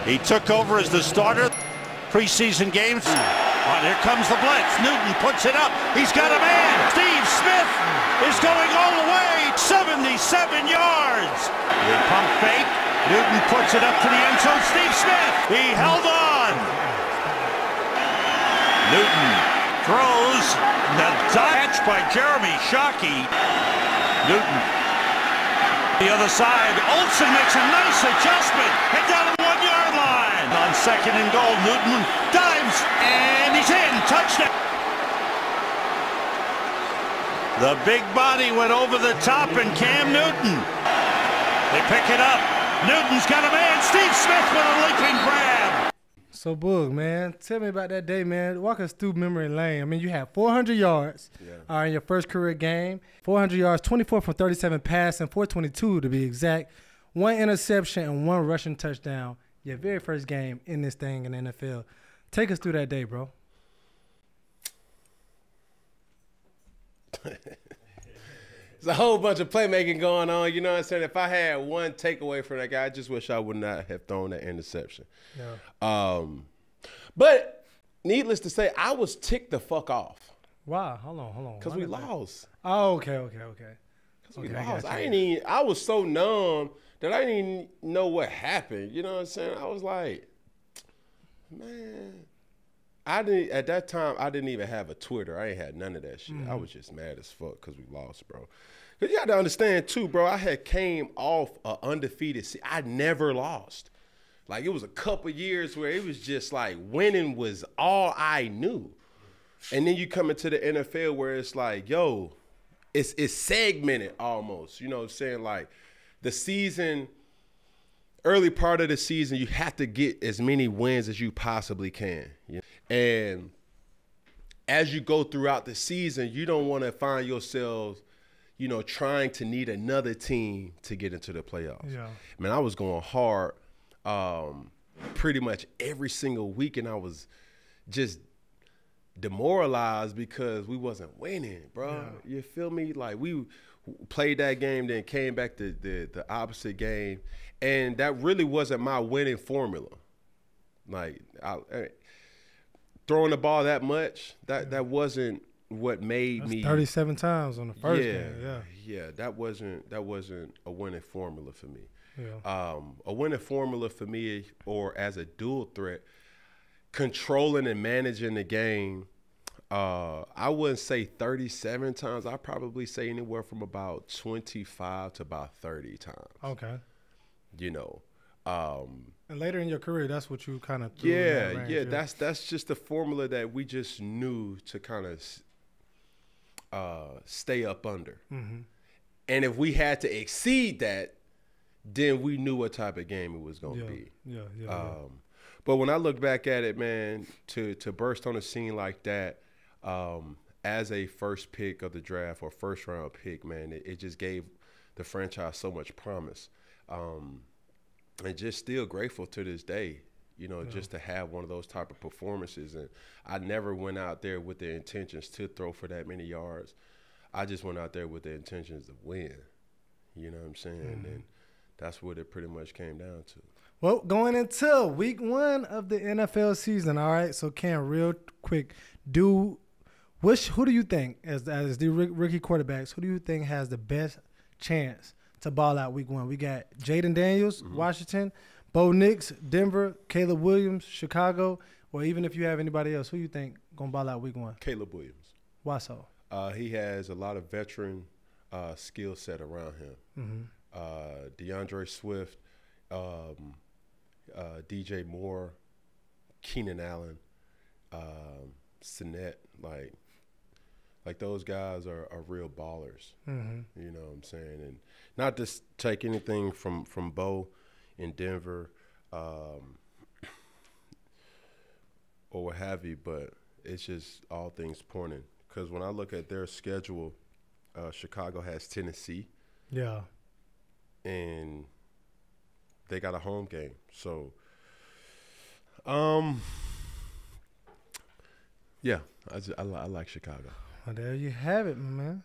He took over as the starter. Preseason games. Oh, here comes the blitz. Newton puts it up. He's got a man. Steve Smith is going all the way. 77 yards. The pump fake. Newton puts it up to the end zone. Steve Smith. He held on. Newton throws. The catch by Jeremy Shockey. Newton. The other side. Olsen makes a nice adjustment. Head down the 1-yard line. On 2nd and goal, Newton dives, and he's in. Touchdown. The big body went over the top, and CamNewton. They pick it up. Newton's got a man. Steve Smith with a leaping grab. So, Boog, man, tell me about that day, man. Walk us through memory lane. I mean, you had 400 yards in your first career game. 400 yards, 24 from 37 passing, 422 to be exact. 1 interception and 1 rushing touchdown. Your very first game in this thing in the NFL. Take us through that day, bro. There's a whole bunch of playmaking going on. You know what I'm saying? If I had one takeaway from that guy, I just wish I would not have thrown that interception. Yeah. But needless to say, I was ticked the fuck off. Wow. Hold on. Because we lost. Oh, okay. Because we lost. I was so numb that I didn't even know what happened. You know what I'm saying? I was like, man. At that time, I didn't even have a Twitter. I ain't had none of that shit. I was just mad as fuck because we lost, bro. Because you got to understand, too, bro, I had came off an undefeated season. I never lost. Like, it was a couple years where it was just like winning was all I knew. And then you come into the NFL where it's like, yo, it's segmented almost. You know what I'm saying? Like, the season, early part of the season, you have to get as many wins as you possibly can. You know? And as you go throughout the season, you don't want to find yourselves, you know, trying to need another team to get into the playoffs. Yeah. Man, I was going hard pretty much every single week, and I was just demoralized because we wasn't winning, bro. Yeah. You feel me? Like, we played that game, then came back to the opposite game, and that really wasn't my winning formula. Like, throwing the ball that much, that wasn't what made me 37 times on the first game. Yeah, that wasn't a winning formula for me. Yeah. A winning formula for me, or as a dual threat, controlling and managing the game. I wouldn't say 37 times. I'd probably say anywhere from about 25 to about 30 times. Okay. You know. And later in your career, that's what you kind of threw in that range, that's just the formula that we just knew to kind of stay up under. And if we had to exceed that, then we knew what type of game it was going to be. But when I look back at it, man, to burst on a scene like that, as a first pick of the draft or first round pick, man, it just gave the franchise so much promise. And just still grateful to this day, you know, just to have one of those type of performances. And I never went out there with the intentions to throw for that many yards. I just went out there with the intentions to win. You know what I'm saying? And that's what it pretty much came down to. Well, going into week 1 of the NFL season, all right, so Cam, real quick, who do you think, as the rookie quarterbacks, who do you think has the best chance to ball out week 1? We got Jaden Daniels, Washington, Bo Nix, Denver, Caleb Williams, Chicago, or even if you have anybody else, who you think going to ball out week 1? Caleb Williams. Why so? He has a lot of veteran skill set around him. DeAndre Swift, DJ Moore, Keenan Allen, Sinnett, like those guys are real ballers. You know what I'm saying? And not to take anything from Bo in Denver or what have you, but it's just all things pointing. Because when I look at their schedule, Chicago has Tennessee. Yeah. And they got a home game. So, yeah, I like Chicago. Well, there you have it, my man.